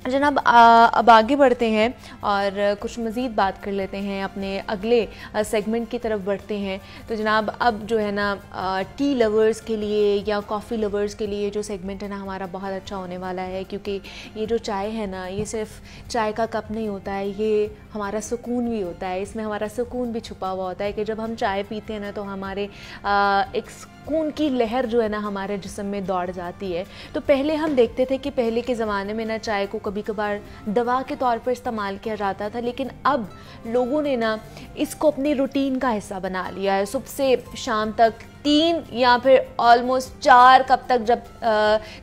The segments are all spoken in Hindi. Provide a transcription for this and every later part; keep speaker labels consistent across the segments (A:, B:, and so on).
A: जनाब अब आगे बढ़ते हैं और कुछ मज़ीद बात कर लेते हैं, अपने अगले सेगमेंट की तरफ बढ़ते हैं। तो जनाब अब जो है ना टी लवर्स के लिए या कॉफ़ी लवर्स के लिए जो सेगमेंट है ना हमारा बहुत अच्छा होने वाला है, क्योंकि ये जो चाय है ना ये सिर्फ चाय का कप नहीं होता है, ये हमारा सुकून भी होता है। इसमें हमारा सुकून भी छुपा हुआ होता है कि जब हम चाय पीते हैं ना तो हमारे एक सुकून की लहर जो है ना हमारे जिस्म में दौड़ जाती है। तो पहले हम देखते थे कि पहले के ज़माने में ना चाय को कभी कभार दवा के तौर पर इस्तेमाल किया जाता था, लेकिन अब लोगों ने ना इसको अपनी रूटीन का हिस्सा बना लिया है। सुबह से शाम तक 3 या फिर ऑलमोस्ट 4 कप तक जब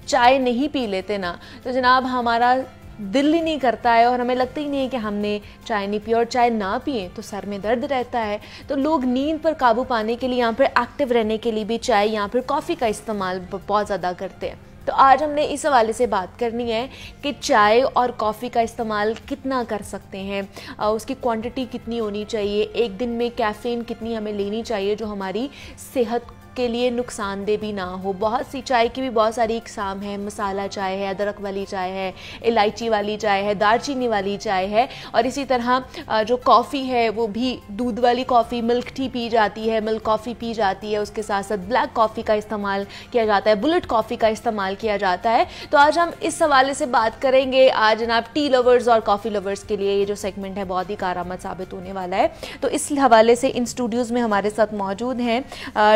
A: चाय नहीं पी लेते ना तो जनाब हमारा दिल ही नहीं करता है और हमें लगता ही नहीं है कि हमने चाय नहीं पी, और चाय ना पिए तो सर में दर्द रहता है। तो लोग नींद पर काबू पाने के लिए यहाँ पर एक्टिव रहने के लिए भी चाय या फिर कॉफ़ी का इस्तेमाल बहुत ज़्यादा करते हैं। तो आज हमने इस हवाले से बात करनी है कि चाय और कॉफ़ी का इस्तेमाल कितना कर सकते हैं, उसकी क्वांटिटी कितनी होनी चाहिए, एक दिन में कैफ़ीन कितनी हमें लेनी चाहिए जो हमारी सेहत के लिए नुकसानदेह भी ना हो। बहुत सी चाय की भी बहुत सारी इकसाम है, मसाला चाय है, अदरक वाली चाय है, इलायची वाली चाय है, दालचीनी वाली चाय है, और इसी तरह जो कॉफ़ी है वो भी दूध वाली कॉफ़ी, मिल्क टी पी जाती है, मिल्क कॉफ़ी पी जाती है, उसके साथ साथ ब्लैक कॉफ़ी का इस्तेमाल किया जाता है, बुलेट कॉफ़ी का इस्तेमाल किया जाता है। तो आज हम इस हवाले से बात करेंगे। आज जनाब टी लवर्स और कॉफ़ी लवर्स के लिए ये जो सेगमेंट है बहुत ही कारआमद साबित होने वाला है। तो इस हवाले से इन स्टूडियोज़ में हमारे साथ मौजूद हैं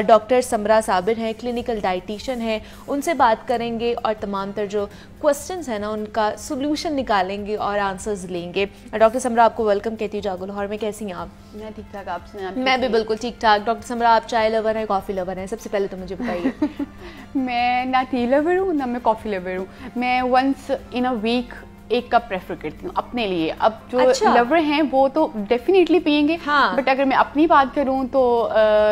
A: डॉक्टर समरा साबिर हैं, क्लिनिकल डाइटिशियन हैं, उनसे बात करेंगे और तमाम तर जो क्वेश्चंस हैं ना उनका सोल्यूशन निकालेंगे और आंसर्स लेंगे। डॉक्टर समरा आपको वेलकम कहती हूँ जागो लाहौर में। कैसी हैं आप?
B: मैं ठीक ठाक, आप सुनाएं?
A: मैं भी बिल्कुल ठीक ठाक। डॉक्टर समरा आप चाय लवर हैं, कॉफ़ी लवर हैं? सबसे पहले तो मुझे बताइए।
B: मैं ना टी लवर हूँ ना मैं कॉफ़ी लवर हूँ। मैं वंस इन अ वीक एक कप प्रेफर करती हूँ अपने लिए। अब जो
A: अच्छा।
B: लवर हैं वो तो डेफिनेटली पियेंगे,
A: हाँ।
B: बट अगर मैं अपनी बात करूँ तो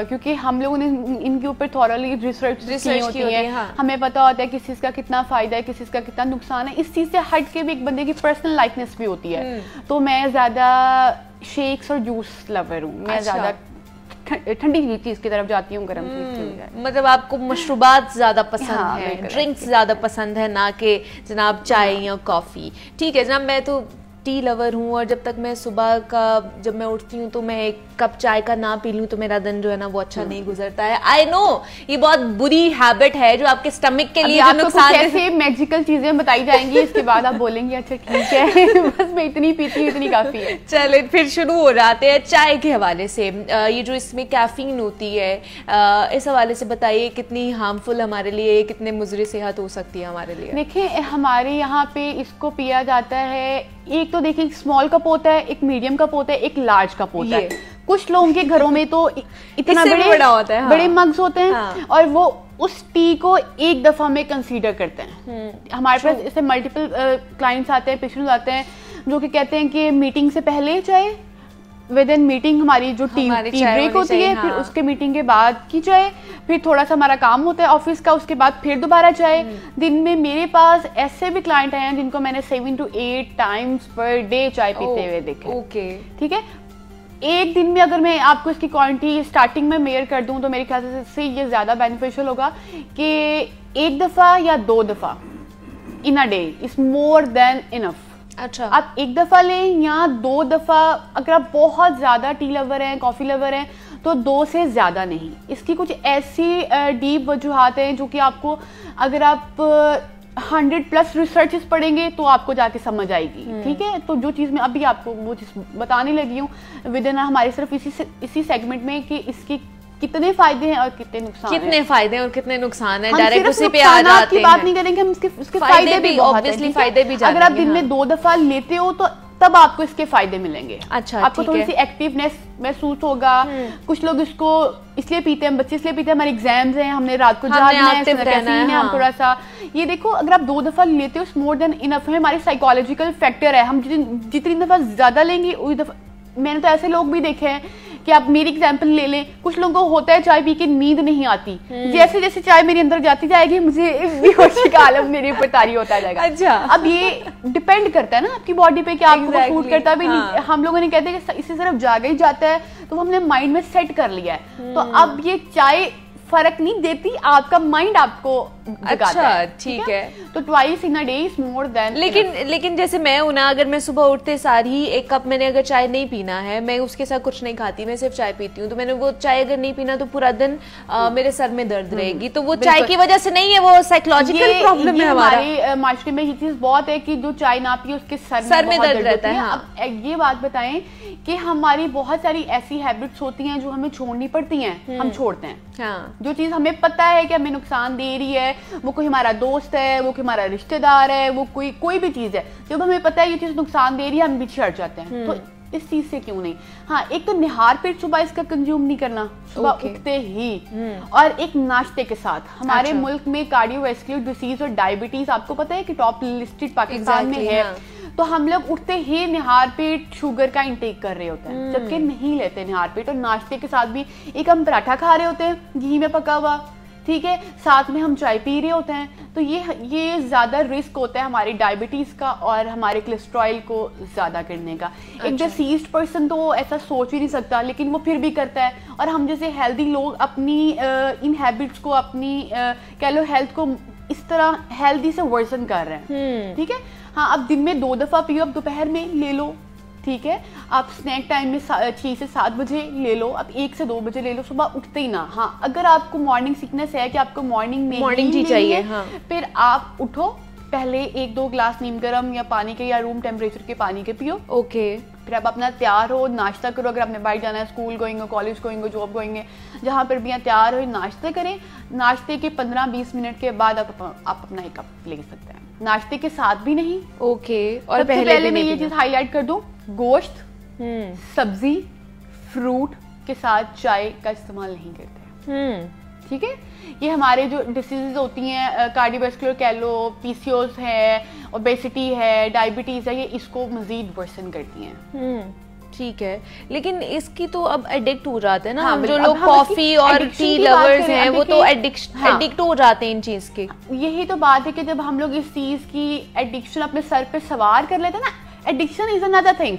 B: क्योंकि हम लोगों ने इनके ऊपर थॉरली रिसर्च की होती है, हाँ। हमें पता होता है किस चीज़ का कितना फ़ायदा है, किस चीज़ का कितना नुकसान है। इस चीज़ से हट के भी एक बंदे की पर्सनल लाइकनेस भी होती है। तो मैं ज़्यादा शेक्स और जूस लवर हूँ। मैं ज़्यादा ठंडी चीज़ की तरफ जाती हूँ, गर्म चीज़।
A: मतलब आपको मशरूबात ज़्यादा पसंद है, ड्रिंक्स ज़्यादा पसंद है, ना कि जनाब चाय या कॉफ़ी। ठीक है जनाब, मैं तो टी लवर हूँ और जब तक मैं सुबह का जब मैं उठती हूँ तो मैं एक कप चाय का ना पी लूँ तो मेरा दिन जो है ना वो अच्छा नहीं गुजरता है। आई नो ये बहुत बुरी हैबिट है जो आपके स्टमक के लिए नुकसान है।
B: कैसे मैजिकल चीजें बताई जाएंगी, इसके बाद आप बोलेंगे अच्छा ठीक है बस मैं इतनी पीती हूँ, इतनी काफी है।
A: चले फिर शुरू हो जाते हैं चाय के हवाले से। ये जो इसमें कैफीन होती है इस हवाले से बताइए कितनी हार्मफुल हमारे लिए, कितने मुज़र सेहत हो सकती है हमारे लिए?
B: देखिए हमारे यहाँ पे इसको पिया जाता है, एक तो देखिए स्मॉल कप होता है, एक मीडियम कप होता है, एक लार्ज कप होता है। कुछ लोगों के घरों में तो इतना
A: बड़ा होता है, हाँ।
B: बड़े मग्स होते हैं,
A: हाँ।
B: और वो उस टी को एक दफा में कंसीडर करते हैं। हमारे पास इससे मल्टीपल क्लाइंट्स आते हैं, पेशेंट्स आते हैं जो कि कहते हैं कि मीटिंग से पहले चाय, विद इन मीटिंग हमारी जो टी ब्रेक होती है, फिर उसके मीटिंग के बाद की चाय, फिर थोड़ा सा हमारा काम होता है ऑफिस का, उसके बाद फिर दोबारा चाय। दिन में मेरे पास ऐसे भी क्लाइंट हैं जिनको मैंने 7 to 8 टाइम्स पर डे चाय पीते हुए देखा।
A: ओके
B: ठीक है, एक दिन में अगर मैं आपको इसकी क्वांटिटी स्टार्टिंग में मेजर कर दूं तो मेरे ख्याल से ये ज्यादा बेनिफिशियल होगा कि एक दफा या 2 दफा in a day is more than enough.
A: अच्छा,
B: आप एक दफा लें या 2 दफा, अगर आप बहुत ज्यादा टी लवर हैं, कॉफी लवर हैं तो 2 से ज्यादा नहीं। इसकी कुछ ऐसी डीप वजूहात हैं जो कि आपको अगर आप 100+ रिसर्चेस पढ़ेंगे तो आपको जाके समझ आएगी। ठीक है, तो जो चीज़ मैं अभी आपको वो चीज़ बताने लगी हूँ विद इन हमारी सिर्फ इसी सेगमेंट में कि इसकी कितने फायदे हैं और कितने नुकसान हैं।
A: कितने फायदे हैं और कितने नुकसान हैं,
B: हम
A: डायरेक्ट
B: सिर्फ
A: उसी पे आ जाते हैं।
B: की बात नहीं करेंगे, हम उसके फायदे भी
A: ऑब्वियसली फायदे भी
B: अगर आप दिन में 2 दफा लेते हो तो तब आपको इसके फायदे मिलेंगे।
A: अच्छा,
B: आपको थोड़ी सी एक्टिवनेस महसूस होगा। कुछ लोग इसको इसलिए पीते हैं, बच्चे इसलिए पीते हैं हमारे एग्जाम्स हैं, हमने रात को जागना है, कैफीन है, हम थोड़ा सा ये देखो अगर आप 2 दफा लेते हो मोर देन इनफ है। हमारी साइकोलॉजिकल फैक्टर है, हम जितनी दफा ज्यादा लेंगे उस दफा। मैंने तो ऐसे लोग भी देखे हैं कि आप मेरी एग्जांपल ले लें, कुछ लोगों को होता है चाय पी के नींद नहीं आती, जैसे जैसे चाय मेरे अंदर जाती जाएगी मुझे बेहोशी का आलम मेरे ऊपर तारी होता जाएगा।
A: अच्छा,
B: अब ये डिपेंड करता है ना आपकी बॉडी पे कि आपको सूट करता भी नहीं। हम लोगों ने कहते हैं कि इससे सिर्फ जागा ही जाता है, तो हमने माइंड में सेट कर लिया है। तो अब ये चाय फर्क नहीं देती, आपका माइंड आपको
A: अच्छा, ठीक है।
B: तो twice in a day is more then.
A: लेकिन जैसे मैं हूं ना, अगर मैं सुबह उठते सार ही 1 कप मैंने अगर चाय नहीं पीना है, मैं उसके साथ कुछ नहीं खाती, मैं सिर्फ चाय पीती हूँ, तो मैंने वो चाय अगर नहीं पीना तो पूरा दिन मेरे सर में दर्द रहेगी। तो वो चाय की वजह से नहीं है, वो साइकोलॉजिकल प्रॉब्लम है।
B: हमारे माशरे में ये चीज बहुत है कि जो चाय ना पिए उसके सर में दर्द रहता है। अब ये बात बताएं कि हमारी बहुत सारी ऐसी हैबिट्स होती हैं जो हमें छोड़नी पड़ती हैं, हम छोड़ते हैं। जो चीज हमें पता है कि हमें नुकसान दे रही है, वो कोई हमारा दोस्त है, वो कोई हमारा रिश्तेदार है, वो कोई भी चीज है, जब हमें पता है ये चीज नुकसान दे रही है, हम पीछे हट जाते हैं। तो इस चीज से क्यों नहीं। हाँ, एक तो निहार पेट सुबह इसका कंज्यूम नहीं करना, सुबह उठते ही, और एक नाश्ते के साथ। हमारे मुल्क में कार्डियोवैस्कुलर डिसीज और डायबिटीज आपको पता है कि टॉप लिस्टेड पाकिस्तान में है। तो हम लोग उठते ही निहार पेट शुगर का इंटेक कर रहे होते हैं, जबकि नहीं लेते निहार पेट। और नाश्ते के साथ भी एक हम पराठा खा रहे होते हैं घी में पका हुआ, ठीक है, साथ में हम चाय पी रहे होते हैं। तो ये ज्यादा रिस्क होता है हमारी डायबिटीज का और हमारे कोलेस्ट्रॉल को ज्यादा करने का। एक डिसीज्ड पर्सन तो ऐसा सोच ही नहीं सकता, लेकिन वो फिर भी करता है। और हम जैसे हेल्दी लोग अपनी इन हैबिट्स को, अपनी कह लो हेल्थ को इस तरह हेल्दी से वर्सन कर रहे हैं, ठीक है। हाँ, अब दिन में 2 दफा पियो, अब दोपहर में ले लो, ठीक है। आप स्नैक टाइम में 6 से 7 बजे ले लो, अब 1 से 2 बजे ले लो, सुबह उठते ही ना। हाँ, अगर आपको मॉर्निंग सिकनेस है कि आपको मॉर्निंग टी चाहिए, हाँ, फिर आप उठो, पहले 1-2 ग्लास नीम गर्म या पानी के या रूम टेम्परेचर के पानी के पियो।
A: ओके।
B: फिर आप अपना तैयार हो, नाश्ता करो। अगर आपने बाहर जाना है, स्कूल गोइंग हो, कॉलेज गोइंग हो, जॉब गोइंग है, जहाँ पर भी तैयार हो, नाश्ता करें। नाश्ते के 15-20 मिनट के बाद आप अपना 1 कप ले सकते हैं। नाश्ते के साथ भी नहीं।
A: ओके। और
B: पहले मैं ये चीज हाईलाइट कर दूं, गोश्त, सब्जी, फ्रूट के साथ चाय का इस्तेमाल नहीं करते, ठीक है। ये हमारे जो डिसीजेज होती हैं, कार्डियोवैस्कुलर कह लो, पीसीओएस है, ओबेसिटी है, डायबिटीज है, ये इसको मजीद वर्सन करती हैं।
A: ठीक है, लेकिन इसकी तो अब एडिक्ट हो जाते हैं ना। हाँ, जो लोग कॉफी और टी लवर्स हैं वो तो एडिक्ट हो जाते हैं इन चीज के।
B: यही तो बात है कि जब हम लोग इस चीज की एडिक्शन अपने सर पे सवार कर लेते हैं ना, एडिक्शन इज अनदर थिंग।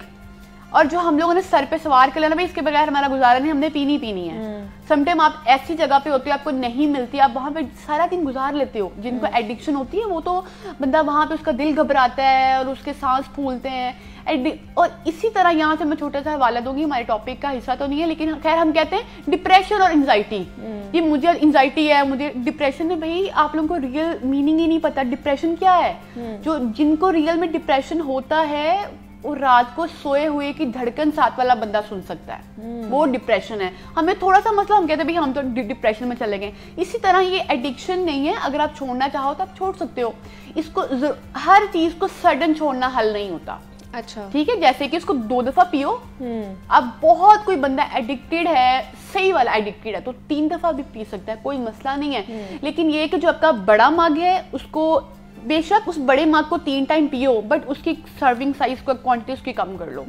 B: और जो हम लोगों ने सर पे सवार कर लेना, भाई इसके बगैर हमारा गुजारा नहीं, हमने पीनी है। समटाइम आप ऐसी जगह पे होते हो, आपको नहीं मिलती, आप वहां पे सारा दिन गुजार लेते हो। जिनको एडिक्शन होती है वो तो बंदा वहां पे उसका दिल घबराता है और उसके सांस फूलते हैं। और इसी तरह यहाँ से मैं छोटा सा हवाला दूंगी, हमारे टॉपिक का हिस्सा तो नहीं है, लेकिन खैर हम कहते हैं डिप्रेशन और एंजाइटी। ये मुझे एंजाइटी है, मुझे डिप्रेशन है। भाई आप लोगों को रियल मीनिंग ही नहीं पता डिप्रेशन क्या है। जो जिनको रियल में डिप्रेशन होता है, वो रात को सोए हुए की धड़कन साथ वाला बंदा सुन सकता है, वो डिप्रेशन है। हमें थोड़ा सा मसला, हम कहते हैं भाई हम तो डिप्रेशन में चले गए। इसी तरह ये एडिक्शन नहीं है, अगर आप छोड़ना चाहो तो आप छोड़ सकते हो इसको। हर चीज को सडन छोड़ना हल नहीं होता।
A: अच्छा,
B: ठीक है, जैसे कि इसको 2 दफा पियो। अब बहुत कोई बंदा एडिक्टेड है, सही वाला एडिक्टेड है, तो 3 दफा भी पी सकता है, कोई मसला नहीं है। लेकिन ये कि जो आपका बड़ा मग है, उसको बेशक उस बड़े मग को 3 टाइम पियो, बट उसकी सर्विंग साइज को, क्वांटिटी उसकी कम कर लो,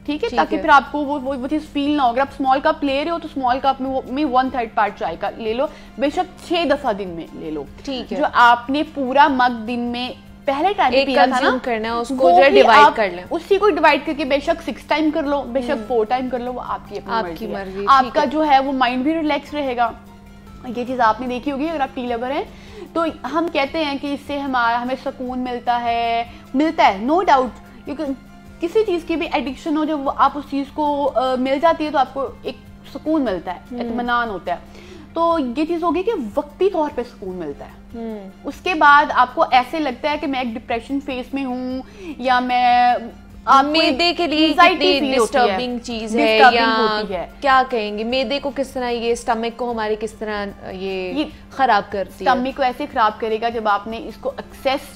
B: ठीक है, ताकि फिर आपको वो चीज फील ना हो। अगर आप स्मॉल कप ले रहे हो तो स्मॉल कप में 1/3 पार्ट चाय का ले लो, बेशक 6 दफा दिन में ले लो, ठीक है। जो आपने पूरा मग दिन में पहले टाइम पिया था ना,
A: करना है, उसको जो डिवाइड कर लें,
B: उसी को डिवाइड करके बेशक 6 टाइम कर लो, बेशक 4 टाइम कर लो, वो आपकी अपनी मर्जी। आपका जो है वो माइंड भी रिलैक्स रहेगा। ये चीज आपने देखी होगी अगर आप टी लवर हैं, तो हम कहते हैं कि इससे हमें सुकून मिलता है, नो डाउट। क्योंकि किसी चीज की भी एडिक्शन हो, जब आप उस चीज को मिल जाती है तो आपको एक सुकून मिलता है, इत्मीनान होता है। तो ये चीज होगी कि वक्ती तौर पे सुकून मिलता है। उसके बाद आपको ऐसे लगता है कि मैं एक डिप्रेशन फेज में हूँ, या मैं
A: मैदे के लिए कितनी डिस्टर्बिंग चीज है, या क्या कहेंगे, मैदे को किस तरह, ये स्टमक को हमारे किस तरह ये खराब करती है।
B: स्टमक को ऐसे खराब करेगा जब आपने इसको एक्सेस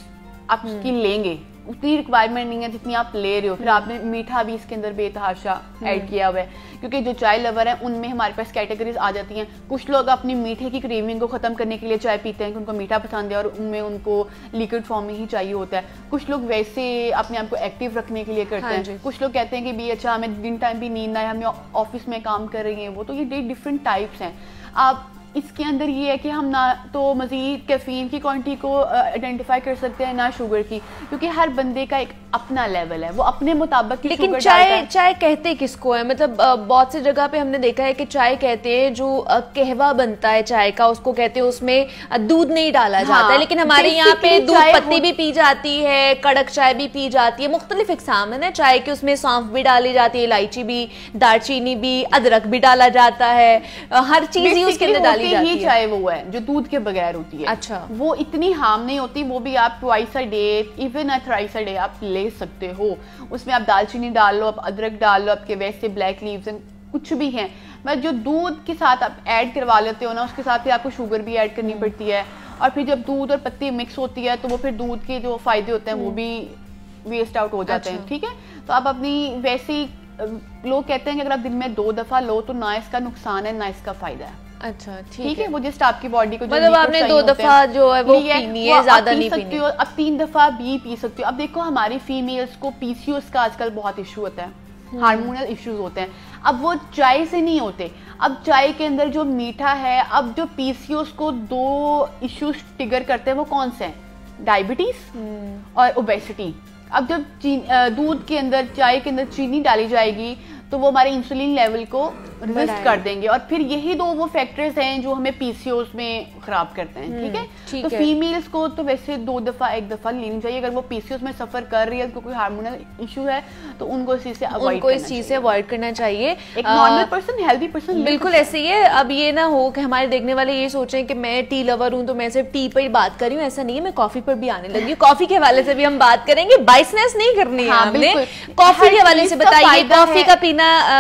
B: आप उसकी लेंगे, उतनी रिक्वायरमेंट नहीं है जितनी आप ले रहे हो। फिर आपने मीठा भी इसके अंदर बेतहाशा ऐड किया हुआ है, क्योंकि जो चाय लवर है उनमें हमारे पास कैटेगरीज आ जाती हैं। कुछ लोग अपनी मीठे की क्रेविंग को खत्म करने के लिए चाय पीते हैं कि उनको मीठा पसंद है और उनमें उनको लिक्विड फॉर्म में ही चाहिए होता है। कुछ लोग वैसे अपने आप को एक्टिव रखने के लिए करते हैं। कुछ लोग कहते हैं कि भी अच्छा हमें दिन टाइम भी नींद आए, हमें ऑफिस में काम कर रही है वो, तो ये डिफरेंट टाइप्स हैं। आप इसके अंदर ये है कि हम ना तो मजीद कैफीन की क्वांटिटी को आइडेंटिफाई कर सकते हैं ना शुगर की, क्योंकि हर बंदे का एक अपना लेवल है, वो अपने मुताबिक की
A: लेकिन चाय कहते किसको है? मतलब बहुत सी जगह पे हमने देखा है कि चाय कहते हैं जो कहवा बनता है चाय का, उसको कहते हैं, उसमें दूध नहीं डाला जाता है, लेकिन हमारे यहाँ पे दूध पत्ती भी पी जाती है, कड़क चाय भी पी जाती है, मुख्तलिफ इकसाम है ना चाय के, उसमें सौंफ भी डाली जाती है, इलायची भी, दालचीनी भी, अदरक भी डाला जाता है, हर चीज ही उसके अंदर डाली जाती है।
B: चाय वो है जो दूध के बगैर होती है।
A: अच्छा, वो
B: इतनी हार्म नहीं होती, वो भी आप twice a day, even thrice a day आप ले सकते हो। उसमें आप दालचीनी डाल लो, आप अदरक डाल लो, आपके वैसे ब्लैक लीव्स कुछ भी हैं, बस जो दूध के साथ आप ऐड करवा लेते हो ना, उसके साथ ही आपको शुगर भी ऐड करनी पड़ती है, और फिर जब दूध और पत्ती मिक्स होती है तो वो फिर दूध के जो फायदे होते हैं वो भी वेस्ट आउट हो जाते हैं। ठीक है, तो आप अपनी वैसी, लोग कहते हैं कि अगर आप दिन में 2 दफा लो तो ना इसका नुकसान है ना इसका फायदा है।
A: अच्छा,
B: ठीक है, वो जस्ट आपकी बॉडी को,
A: मतलब आपने 2 दफा जो है वो पीनी है, ज्यादा नहीं पीनी है।
B: अब 3 दफा भी पी सकते हो। अब देखो हमारी फीमेल्स को पीसीओएस का आजकल बहुत इशू होता है, हार्मोनल इश्यूज होते हैं, अब वो चाय से नहीं होते। अब चाय के अंदर जो मीठा है, अब जो पीसीओएस को 2 इश्यूज ट्रिगर करते हैं वो कौन से हैं? डायबिटीज और ओबेसिटी। अब जब दूध के अंदर, चाय के अंदर चीनी डाली जाएगी तो वो हमारे इंसुलिन लेवल को रिवर्स कर देंगे, और फिर यही 2 वो फैक्टर्स हैं जो हमें पीसीओएस में खराब करते हैं। ठीक है, तो फीमेल्स को तो वैसे 2 दफा 1 दफा लेनी चाहिए। अगर वो पीसीओएस में सफर कर रही है, कोई हार्मोनल इशू है, तो उनको इस चीज से अवॉइड
A: करना चाहिए।
B: एक नॉर्मल पर्सन, हेल्दी पर्सन
A: बिल्कुल ऐसे ही है। अब ये ना हो कि हमारे देखने वाले ये सोचें कि मैं टी लवर हूँ तो मैं सिर्फ टी पर ही बात कर रही हूँ, ऐसा नहीं है, मैं कॉफी पर भी आने लगी हूँ। कॉफी के हवाले से भी हम बात करेंगे, बाइसनेस नहीं करनी है हमने। कॉफी के हवाले से बताइए, कॉफी का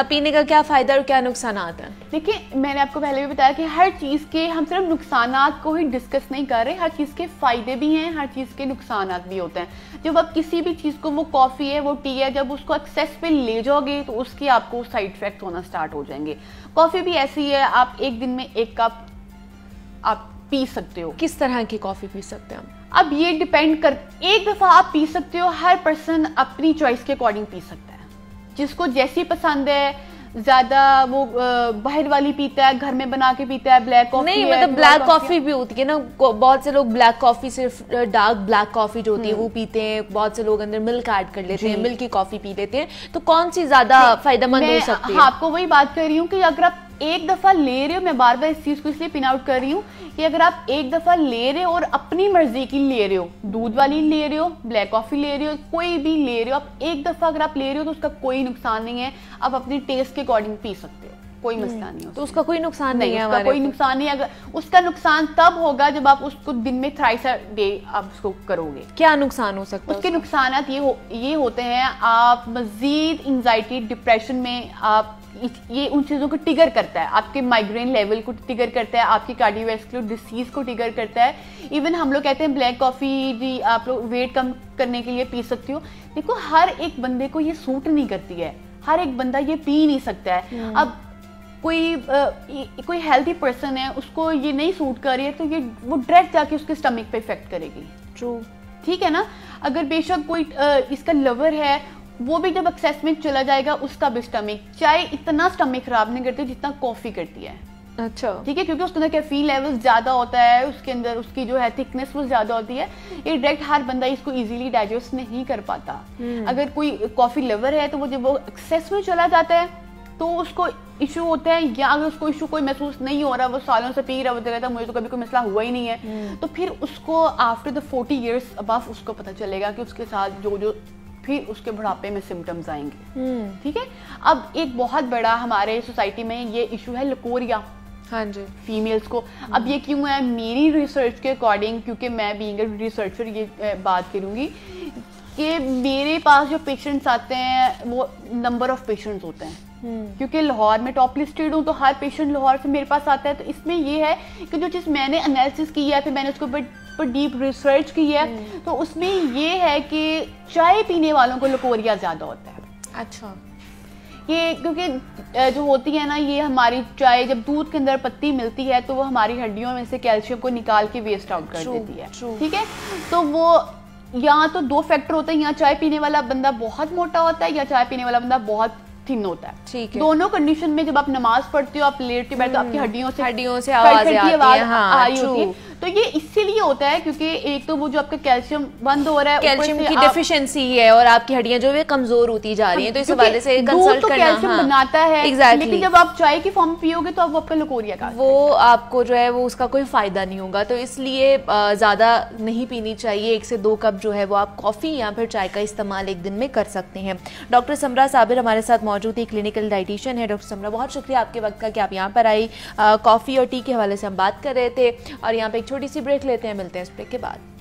A: पीने का क्या फायदा और क्या नुकसान है?
B: देखिए, मैंने आपको पहले भी बताया कि हर चीज के हम सिर्फ नुकसानात को ही डिस्कस नहीं कर रहे, हर चीज के फायदे भी हैं, हर चीज के नुकसानात भी होते हैं। जब आप किसी भी चीज को, वो कॉफी है, वो टी है, जब उसको एक्सेस पे ले जाओगे तो उसके आपको साइड इफेक्ट होना स्टार्ट हो जाएंगे। कॉफी भी ऐसी है, आप एक दिन में 1 कप आप पी सकते हो।
A: किस तरह की कॉफी पी सकते हैं हम?
B: अब ये डिपेंड कर, 1 दफा आप पी सकते हो, हर पर्सन अपनी चॉइस के अकॉर्डिंग पी सकता है, जिसको जैसी पसंद है। ज्यादा वो बाहर वाली पीता है, घर में बना के पीता है, ब्लैक कॉफी
A: नहीं, मतलब ब्लैक कॉफी भी होती है ना, बहुत से लोग ब्लैक कॉफी, सिर्फ डार्क ब्लैक कॉफी जो होती है वो पीते हैं, बहुत से लोग अंदर मिल्क ऐड कर लेते हैं, मिल्क की कॉफी पी लेते हैं, तो कौन सी ज्यादा फायदेमंद हो सकती है?
B: आपको वही बात कर रही हूँ कि अगर आप 1 दफा ले रहे हो, मैं बार बार इस चीज को इसलिए पिन आउट कर रही हूँ कि अगर आप 1 दफा ले रहे हो और अपनी मर्जी की ले रहे हो, दूध वाली ले रहे हो, ब्लैक कॉफी ले रहे हो, कोई भी ले रहे हो, आप 1 दफा अगर आप ले रहे हो तो उसका कोई नुकसान नहीं है, आप अपनी टेस्ट के अकॉर्डिंग पी सकते हो, कोई मसला नहीं हो।
A: तो उसका कोई नुकसान नहीं है?
B: उसका कोई नुकसान नहीं। अगर उसका नुकसान तब होगा जब आप उसको दिन में थ्राइस अ डे आप उसको करोगे।
A: क्या नुकसान हो सकता है
B: उसके? नुकसानात ये होते हैं, आप मजीद एंजाइटी, डिप्रेशन में आप, ये उन चीज़ों को ट्रिगर करता है, आपके माइग्रेन लेवल को ट्रिगर करता है, आपकी कार्डियोवैस्कुलर डिसीज को ट्रिगर करता है। इवन हम लोग कहते हैं ब्लैक कॉफ़ी जी आप लोग वेट कम करने के लिए पी सकते हो। देखो, हर एक बंदे को ये सूट नहीं करती है, हर एक बंदा ये पी नहीं सकता है। अब कोई हेल्थी पर्सन है, उसको ये नहीं सूट कर रही है, तो ये वो डायरेक्ट जाके उसके स्टमक पे इफेक्ट करेगी।
A: ट्रू,
B: ठीक है ना। अगर बेशक कोई इसका लवर है, वो भी जब एक्सेस में चला जाएगा उसका भी स्टमक, चाय इतना स्टमक खराब नहीं करती जितना कॉफी करती है।
A: अच्छा,
B: ठीक है, क्योंकि उसके अंदर कैफीन लेवल ज्यादा होता है, उसके अंदर उसकी जो है थिकनेस वो ज्यादा होती है, ये डायरेक्ट हर बंदा इसको इजीली डाइजेस्ट नहीं कर पाता। अगर कोई कॉफी लवर है तो वो जब वो एक्सेस में चला जाता है तो उसको इशू होता है, या अगर उसको इशू कोई महसूस नहीं हो रहा, वो सालों से पी रहा, वो कहता है मुझे तो कभी कोई मसला हुआ ही नहीं है, तो फिर उसको आफ्टर द 40 years अबव उसको पता चलेगा कि उसके साथ जो फिर उसके बुढ़ापे में सिम्टम्स आएंगे। ठीक है। अब एक बहुत बड़ा हमारे सोसाइटी में ये इशू है लकोरिया।
A: हाँ जी,
B: फीमेल्स को। अब ये क्यों है? मेरी रिसर्च के अकॉर्डिंग, क्योंकि मैं बीइंग अ रिसर्चर ये बात करूंगी कि मेरे पास जो पेशेंट्स आते हैं वो नंबर ऑफ पेशेंट्स होते हैं, क्योंकि लाहौर में टॉप लिस्टेड हूँ तो हर पेशेंट लाहौर से मेरे पास आता है। तो इसमें ये है कि जो चीज़ मैंने एनालिसिस की है, फिर मैंने उसके ऊपर डीप रिसर्च की है, तो उसमें ये है कि चाय पीने वालों को लकोरिया ज़्यादा होता है।
A: अच्छा,
B: ये क्योंकि जो होती है ना, ये हमारी चाय जब दूध के अंदर पत्ती मिलती है तो वो हमारी हड्डियों में से कैल्शियम को निकाल के वेस्ट आउट कर देती है। ठीक है, तो वो यहाँ तो 2 फैक्टर होते हैं, यहाँ चाय पीने वाला बंदा बहुत मोटा होता है या चाय पीने वाला बंदा बहुत थिन होता है।
A: ठीक है।
B: दोनों कंडीशन में जब आप नमाज पढ़ते हो, आप लेट के बैठते हो, आपकी हड्डियों से
A: आवाज आ रही
B: होती है। तो ये इसीलिए होता है क्योंकि एक तो वो जो आपका कैल्शियम बंद हो रहा है,
A: कैल्शियम की डेफिशिएंसी है और आपकी हड्डियां जो है कमजोर होती जा रही हैं, तो इस हवाले से कंसल्ट करना।
B: कैल्शियम बनाता है, लेकिन जब आप चाय की फॉर्म पियोगे तो अब आपका लकोरिया का
A: वो आपको जो है वो उसका कोई फायदा नहीं होगा। तो इसलिए ज्यादा नहीं पीनी चाहिए। 1 से 2 कप जो है वो आप कॉफी या फिर चाय का इस्तेमाल एक दिन में कर सकते हैं। डॉक्टर समरा साबिर हमारे साथ मौजूद है, क्लिनिकल डाइटिशियन है। डॉक्टर समरा, बहुत शुक्रिया आपके वक्त का कि आप यहाँ पर आई। कॉफी और टी के हवाले से हम बात कर रहे थे और यहाँ पे एक छोटी सी ब्रेक लेते हैं, मिलते हैं इस ब्रेक के बाद।